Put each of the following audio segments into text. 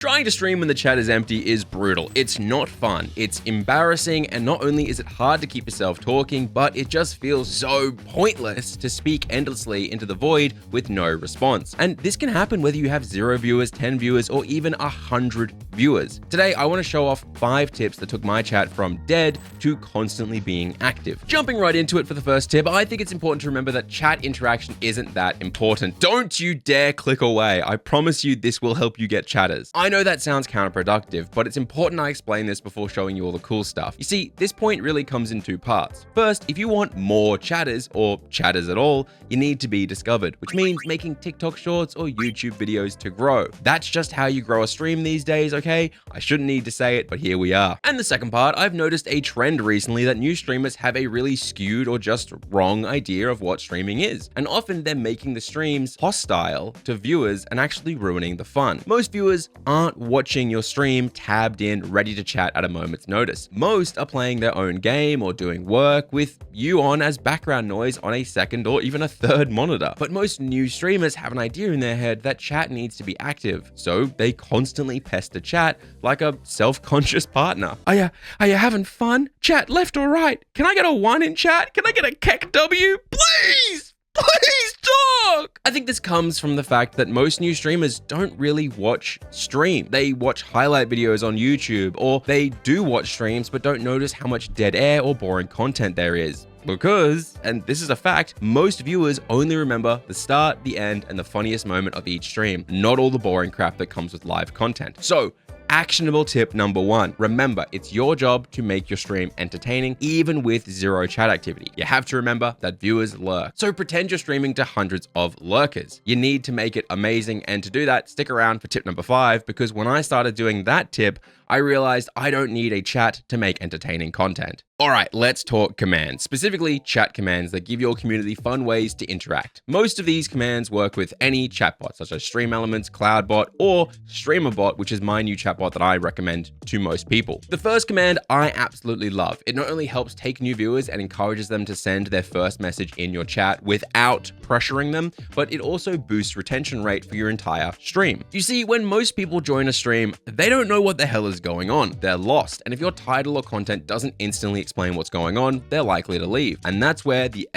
Trying to stream when the chat is empty is brutal. It's not fun, it's embarrassing, and not only is it hard to keep yourself talking, but it just feels so pointless to speak endlessly into the void with no response. And this can happen whether you have 0 viewers, 10 viewers, or even 100 viewers. Today, I want to show off 5 tips that took my chat from dead to constantly being active. Jumping right into it for the first tip, I think it's important to remember that chat interaction isn't that important. Don't you dare click away. I promise you this will help you get chatters. I know that sounds counterproductive, but it's important I explain this before showing you all the cool stuff. You see, this point really comes in 2 parts. First, if you want more chatters, or chatters at all, you need to be discovered, which means making TikTok shorts or YouTube videos to grow. That's just how you grow a stream these days, okay? I shouldn't need to say it, but here we are. And the second part, I've noticed a trend recently that new streamers have a really skewed or just wrong idea of what streaming is. And often they're making the streams hostile to viewers and actually ruining the fun. Most viewers aren't watching your stream tabbed in, ready to chat at a moment's notice. Most are playing their own game or doing work with you on as background noise on a second or even a third monitor. But most new streamers have an idea in their head that chat needs to be active, so they constantly pester chat like a self-conscious partner. Are you having fun? Chat left or right? Can I get a 1 in chat? Can I get a keck W? Please! Please talk! I think this comes from the fact that most new streamers don't really watch stream. They watch highlight videos on YouTube, or they do watch streams but don't notice how much dead air or boring content there is. Because, and this is a fact, most viewers only remember the start, the end, and the funniest moment of each stream, not all the boring crap that comes with live content. So, actionable tip number 1. Remember, it's your job to make your stream entertaining, even with 0 chat activity. You have to remember that viewers lurk. So pretend you're streaming to hundreds of lurkers. You need to make it amazing, and to do that, stick around for tip number 5, because when I started doing that tip, I realized I don't need a chat to make entertaining content. Alright, let's talk commands, specifically chat commands that give your community fun ways to interact. Most of these commands work with any chatbot, such as Stream Elements, CloudBot, or StreamerBot, which is my new chatbot that I recommend to most people. The first command I absolutely love. It not only helps take new viewers and encourages them to send their first message in your chat without pressuring them, but it also boosts retention rate for your entire stream. You see, when most people join a stream, they don't know what the hell is going on. They're lost, and if your title or content doesn't instantly explain what's going on, they're likely to leave. And that's where the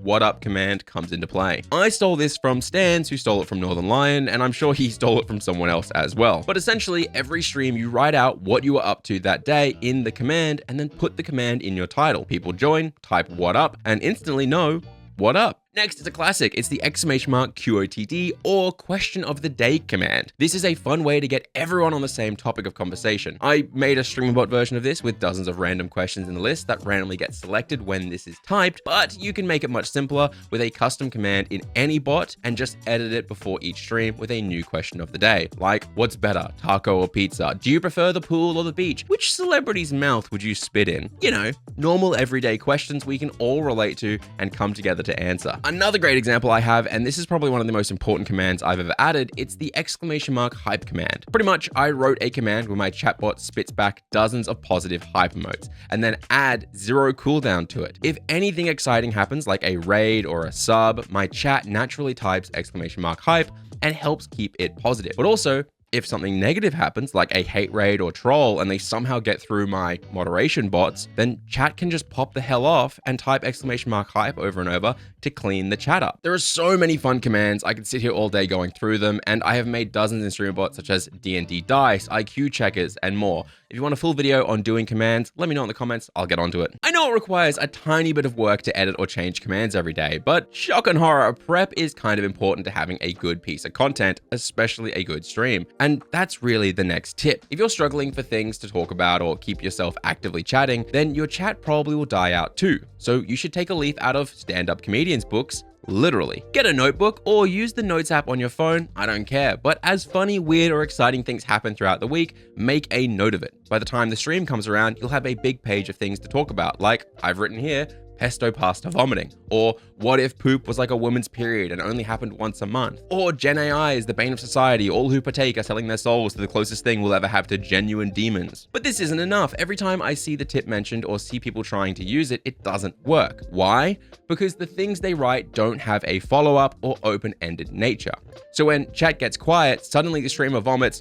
"what up" command comes into play. I stole this from Stans, who stole it from Northern Lion, and I'm sure he stole it from someone else as well. But essentially, every stream you write out what you were up to that day in the command, and then put the command in your title. People join, type "what up," and instantly know what up. Next is a classic. It's the QOTD, or question of the day command. This is a fun way to get everyone on the same topic of conversation. I made a StreamerBot version of this with dozens of random questions in the list that randomly get selected when this is typed, but you can make it much simpler with a custom command in any bot and just edit it before each stream with a new question of the day. Like, what's better, taco or pizza? Do you prefer the pool or the beach? Which celebrity's mouth would you spit in? You know, normal everyday questions we can all relate to and come together to answer. Another great example I have, and this is probably one of the most important commands I've ever added, it's the hype command. Pretty much, I wrote a command where my chatbot spits back dozens of positive hype emotes, and then add 0 cooldown to it. If anything exciting happens, like a raid or a sub, my chat naturally types hype and helps keep it positive. But also, if something negative happens, like a hate raid or troll, and they somehow get through my moderation bots, then chat can just pop the hell off and type hype over and over to clean the chat up. There are so many fun commands. I could sit here all day going through them, and I have made dozens in StreamerBot, such as D&D Dice, IQ checkers, and more. If you want a full video on doing commands, let me know in the comments, I'll get onto it. I know it requires a tiny bit of work to edit or change commands every day, but shock and horror, prep is kind of important to having a good piece of content, especially a good stream. And that's really the next tip. If you're struggling for things to talk about or keep yourself actively chatting, then your chat probably will die out too. So you should take a leaf out of stand-up comedians' books, literally. Get a notebook or use the Notes app on your phone, I don't care. But as funny, weird, or exciting things happen throughout the week, make a note of it. By the time the stream comes around, you'll have a big page of things to talk about. Like I've written here, pesto pasta vomiting? Or what if poop was like a woman's period and only happened once a month? Or Gen AI is the bane of society, all who partake are selling their souls to the closest thing we'll ever have to genuine demons. But this isn't enough. Every time I see the tip mentioned or see people trying to use it, it doesn't work. Why? Because the things they write don't have a follow-up or open-ended nature. So when chat gets quiet, suddenly the streamer vomits,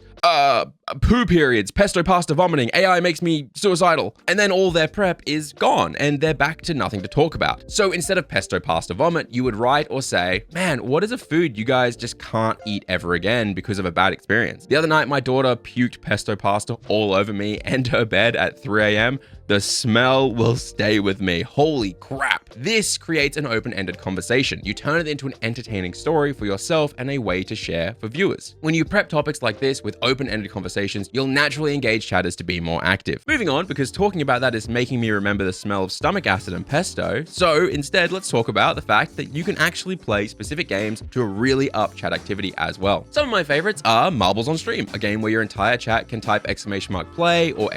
poo periods, pesto pasta vomiting, AI makes me suicidal. And then all their prep is gone and they're back to nothing to talk about. So instead of pesto pasta vomit, you would write or say, man, what is a food you guys just can't eat ever again because of a bad experience? The other night, my daughter puked pesto pasta all over me and her bed at 3 a.m. The smell will stay with me. Holy crap. This creates an open-ended conversation. You turn it into an entertaining story for yourself and a way to share for viewers. When you prep topics like this with open-ended conversations, you'll naturally engage chatters to be more active. Moving on, because talking about that is making me remember the smell of stomach acid and pesto. So instead, let's talk about the fact that you can actually play specific games to really up chat activity as well. Some of my favorites are Marbles on Stream, a game where your entire chat can type !play or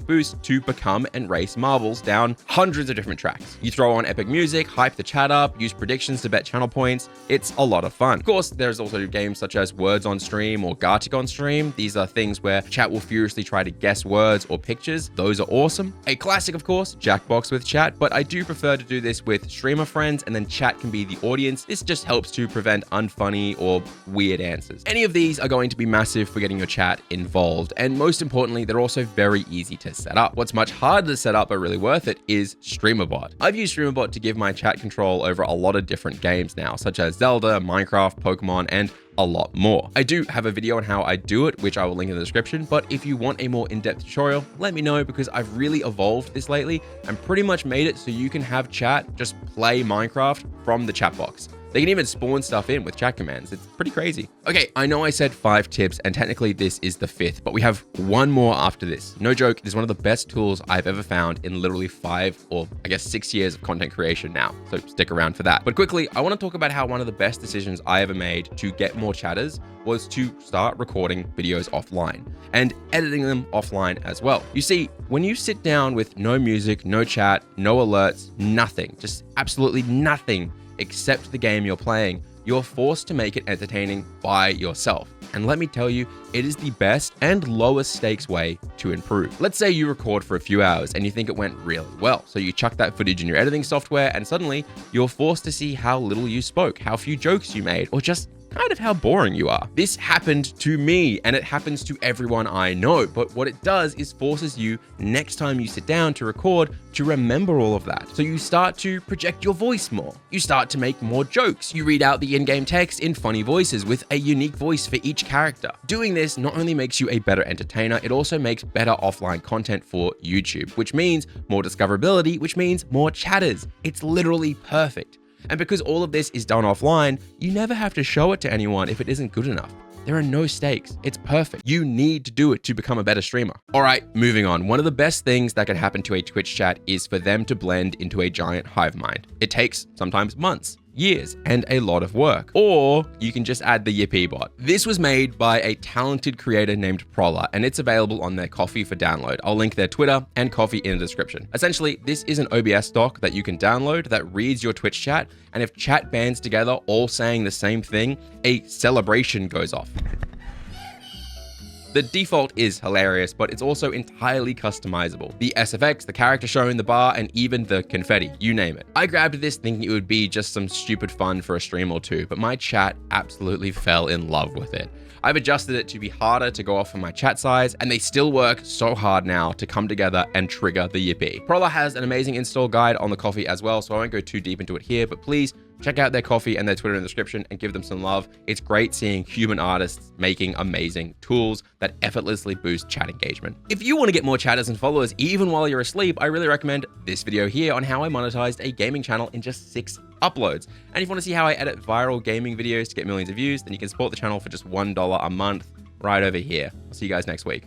!boost to become and race marbles down hundreds of different tracks. You throw on epic music, hype the chat up, use predictions to bet channel points. It's a lot of fun. Of course, there's also games such as Words on Stream or Gartic on Stream. These are things where chat will furiously try to guess words or pictures. Those are awesome. A classic, of course, Jackbox with chat, but I do prefer to do this with streamer friends and then chat can be the audience. This just helps to prevent unfunny or weird answers. Any of these are going to be massive for getting your chat involved, and most importantly, they're also very easy to set up. What's much harder to set up but really worth it is StreamerBot. I've used StreamerBot to give my chat control over a lot of different games now, such as Zelda, Minecraft, Pokemon, and a lot more. I do have a video on how I do it, which I will link in the description, but if you want a more in-depth tutorial, let me know because I've really evolved this lately and pretty much made it so you can have chat just play Minecraft from the chat box. They can even spawn stuff in with chat commands. It's pretty crazy. Okay, I know I said 5 tips, and technically this is the 5th, but we have one more after this. No joke, it is one of the best tools I've ever found in literally 5 or I guess 6 years of content creation now. So stick around for that. But quickly, I want to talk about how one of the best decisions I ever made to get more chatters was to start recording videos offline and editing them offline as well. You see, when you sit down with no music, no chat, no alerts, nothing, just absolutely nothing, except the game you're playing, you're forced to make it entertaining by yourself. And let me tell you, it is the best and lowest stakes way to improve. Let's say you record for a few hours and you think it went really well. So you chuck that footage in your editing software and suddenly you're forced to see how little you spoke, how few jokes you made, or just kind of how boring you are. This happened to me and it happens to everyone I know, but what it does is forces you next time you sit down to record to remember all of that. So you start to project your voice more. You start to make more jokes. You read out the in-game text in funny voices with a unique voice for each character. Doing this not only makes you a better entertainer, it also makes better offline content for YouTube, which means more discoverability, which means more chatters. It's literally perfect. And because all of this is done offline, you never have to show it to anyone if it isn't good enough. There are no stakes. It's perfect. You need to do it to become a better streamer. All right, moving on. One of the best things that can happen to a Twitch chat is for them to blend into a giant hive mind. It takes sometimes months, years, and a lot of work. Or you can just add the Yippee Bot. This was made by a talented creator named Prola, and it's available on their Coffee for download. I'll link their Twitter and Coffee in the description. Essentially, this is an OBS doc that you can download that reads your Twitch chat, and if chat bands together all saying the same thing, a celebration goes off. The default is hilarious, but it's also entirely customizable. The SFX, the character shown, the bar, and even the confetti, you name it. I grabbed this thinking it would be just some stupid fun for a stream or two, but my chat absolutely fell in love with it. I've adjusted it to be harder to go off on my chat size, and they still work so hard now to come together and trigger the Yippee. Prola has an amazing install guide on the Coffee as well, so I won't go too deep into it here, but please check out their Coffee and their Twitter in the description and give them some love. It's great seeing human artists making amazing tools that effortlessly boost chat engagement. If you want to get more chatters and followers even while you're asleep, I really recommend this video here on how I monetized a gaming channel in just 6 uploads. And if you want to see how I edit viral gaming videos to get millions of views, then you can support the channel for just $1 a month right over here. I'll see you guys next week.